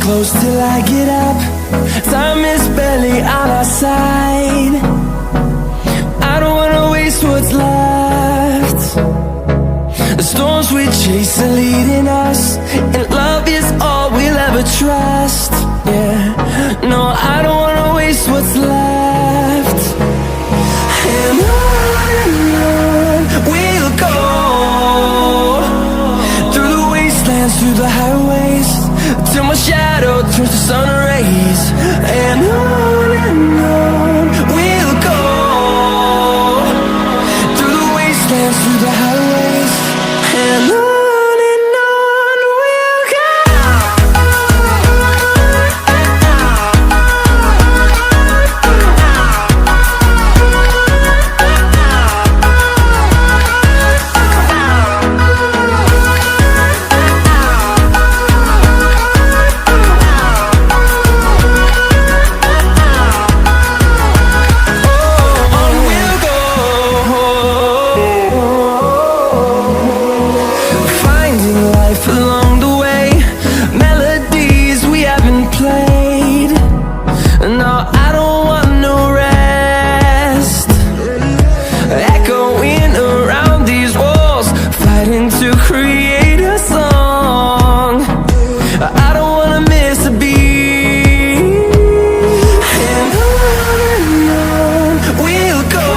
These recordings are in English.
close till I get up. Time is barely on our side. I don't wanna waste what's left. The storms we chase are leading us, and love is all we'll ever trust. Yeah, no, I don't wanna waste what's left. And on we'll go, through the wastelands, through the highways, till my shadow turns to sun rays. And on we'll go, through the wastelands, through the highways, and on we'll go. Along the way, melodies we haven't played. No, I don't want no rest. Echoing around these walls, fighting to create a song. I don't wanna miss a beat. And on we'll go,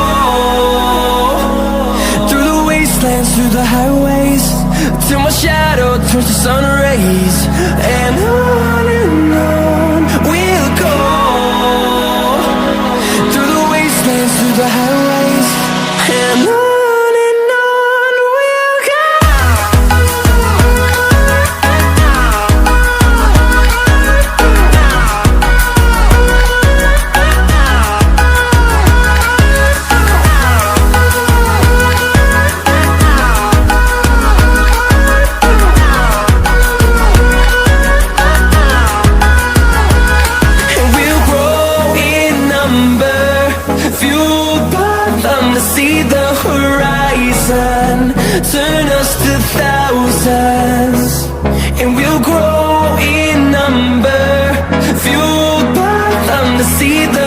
through the wastelands, through the highways, till my shadow turns to sun rays. And on we'll go, through the wastelands, through the highways, and on we'll go. Fueled by them to see the horizon, turn us to thousands, and we'll grow in number. Fueled by them to see the